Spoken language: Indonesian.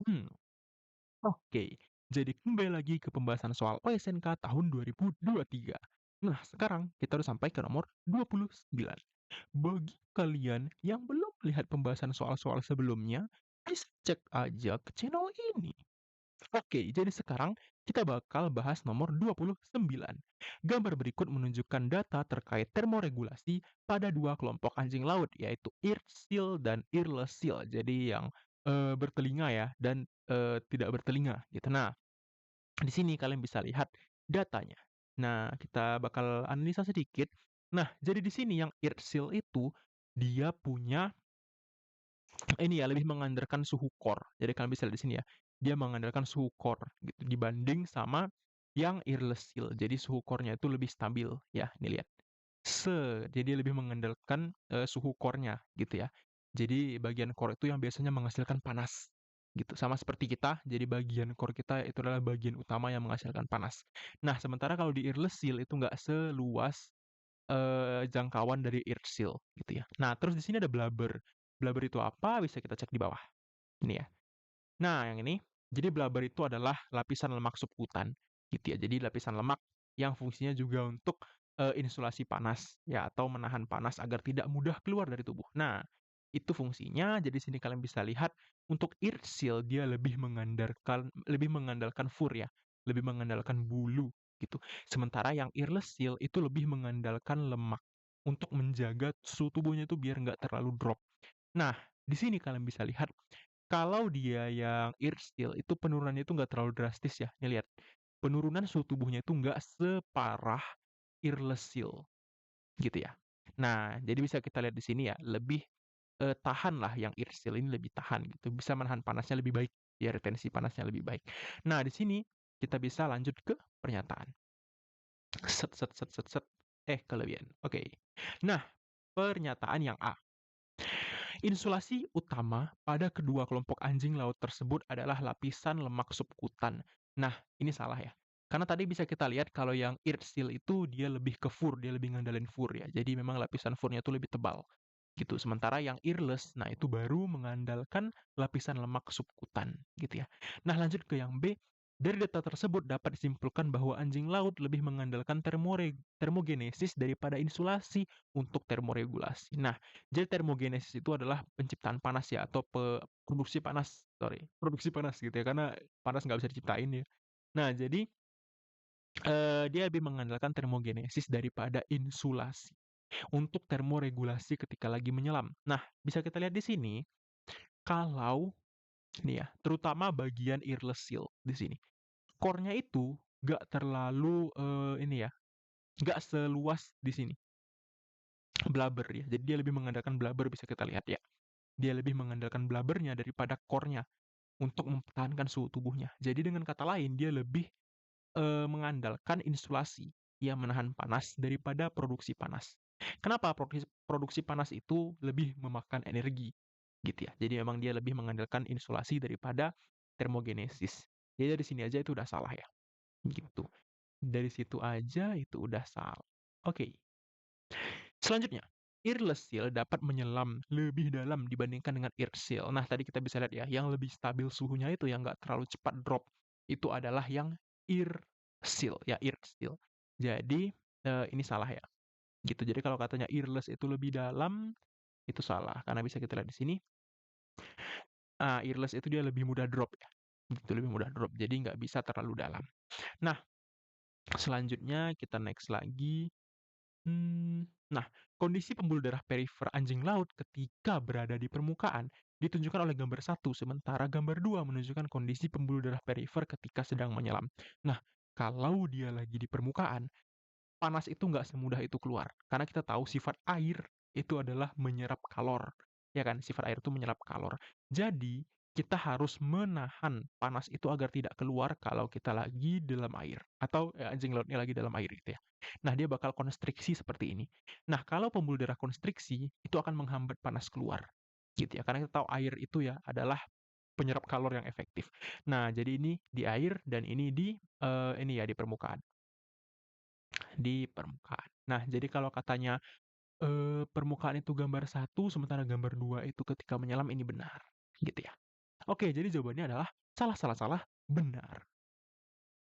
Hmm, oke. Jadi kembali lagi ke pembahasan soal OSNK tahun 2023. Nah, sekarang kita udah sampai ke nomor 29. Bagi kalian yang belum melihat pembahasan soal-soal sebelumnya, bisa cek aja ke channel ini. Oke, jadi sekarang kita bakal bahas nomor 29. Gambar berikut menunjukkan data terkait termoregulasi pada dua kelompok anjing laut, yaitu ear seal dan earless seal. Jadi yang bertelinga ya dan tidak bertelinga gitu. Nah, di sini kalian bisa lihat datanya. Nah, kita bakal analisa sedikit. Nah, jadi di sini yang ear seal itu dia punya ini ya, lebih mengandalkan suhu core. Jadi kalian bisa lihat di sini ya, dia mengandalkan suhu core gitu dibanding sama yang earless seal. Jadi suhu core-nya itu lebih stabil ya, ini lihat. Jadi lebih mengandalkan suhu core-nya gitu ya. Jadi bagian core itu yang biasanya menghasilkan panas gitu. Sama seperti kita, jadi bagian core kita itu adalah bagian utama yang menghasilkan panas. Nah, sementara kalau di earless seal itu nggak seluas jangkauan dari ear seal gitu ya. Nah, terus di sini ada blubber. Blubber itu apa? Bisa kita cek di bawah. Ini ya. Nah, yang ini, jadi blubber itu adalah lapisan lemak subkutan gitu ya. Jadi lapisan lemak yang fungsinya juga untuk insulasi panas ya atau menahan panas agar tidak mudah keluar dari tubuh. Nah, itu fungsinya. Jadi sini kalian bisa lihat untuk ear seal dia lebih mengandalkan fur ya, lebih mengandalkan bulu gitu. Sementara yang earless seal itu lebih mengandalkan lemak untuk menjaga suhu tubuhnya itu biar nggak terlalu drop. Nah, di sini kalian bisa lihat kalau dia yang ear seal itu penurunannya itu nggak terlalu drastis ya. Nih lihat, penurunan suhu tubuhnya itu nggak separah earless seal gitu ya. Nah, jadi bisa kita lihat di sini ya, lebih tahan lah yang ear seal ini lebih tahan gitu, bisa menahan panasnya lebih baik, ya retensi panasnya lebih baik. Nah, di sini kita bisa lanjut ke pernyataan. Set set set set set. Kelebihan. Oke. Nah, pernyataan yang A. Insulasi utama pada kedua kelompok anjing laut tersebut adalah lapisan lemak subkutan. Nah, ini salah ya. Karena tadi bisa kita lihat kalau yang ear seal itu dia lebih ke fur, dia lebih ngandelin fur ya. Jadi memang lapisan furnya itu lebih tebal gitu. Sementara yang earless, nah itu baru mengandalkan lapisan lemak subkutan gitu ya. Nah, lanjut ke yang B. Dari data tersebut dapat disimpulkan bahwa anjing laut lebih mengandalkan termogenesis daripada insulasi untuk termoregulasi. Nah, jadi termogenesis itu adalah penciptaan panas ya atau produksi panas, sorry, produksi panas gitu ya karena panas nggak bisa diciptain ya. Nah, jadi dia lebih mengandalkan termogenesis daripada insulasi untuk termoregulasi ketika lagi menyelam. Nah, bisa kita lihat di sini, kalau ini ya, terutama bagian earless seal di sini. Core-nya itu nggak terlalu ini ya, nggak seluas di sini, blubber ya. Jadi dia lebih mengandalkan blubber bisa kita lihat ya. Dia lebih mengandalkan blubbernya daripada core-nya untuk mempertahankan suhu tubuhnya. Jadi dengan kata lain dia lebih mengandalkan insulasi yang menahan panas daripada produksi panas. Kenapa produksi panas itu lebih memakan energi, gitu ya. Jadi memang dia lebih mengandalkan insulasi daripada termogenesis. Jadi dari sini aja itu udah salah ya, gitu. Dari situ aja itu udah salah. Oke, selanjutnya, earless seal dapat menyelam lebih dalam dibandingkan dengan ear seal. Nah, tadi kita bisa lihat ya, yang lebih stabil suhunya itu yang nggak terlalu cepat drop, itu adalah yang ear seal, ya ear seal. Jadi, ini salah ya, gitu. Jadi kalau katanya earless itu lebih dalam, itu salah, karena bisa kita lihat di sini, earless itu dia lebih mudah drop ya, gitu, lebih mudah drop, jadi nggak bisa terlalu dalam. Nah, selanjutnya kita next lagi. Nah, kondisi pembuluh darah perifer anjing laut ketika berada di permukaan ditunjukkan oleh gambar satu, sementara gambar 2 menunjukkan kondisi pembuluh darah perifer ketika sedang menyelam. Nah, kalau dia lagi di permukaan, panas itu nggak semudah itu keluar. Karena kita tahu sifat air itu adalah menyerap kalor. Ya kan, sifat air itu menyerap kalor. Jadi, kita harus menahan panas itu agar tidak keluar kalau kita lagi dalam air. Atau anjing lautnya lagi dalam air gitu ya. Nah, dia bakal konstriksi seperti ini. Nah, kalau pembuluh darah konstriksi, itu akan menghambat panas keluar. Gitu ya, karena kita tahu air itu ya adalah penyerap kalor yang efektif. Nah, jadi ini di air dan ini ini ya di permukaan. Di permukaan. Nah, jadi kalau katanya permukaan itu gambar satu, sementara gambar 2 itu ketika menyelam, ini benar, gitu ya. Oke, jadi jawabannya adalah salah salah salah, benar.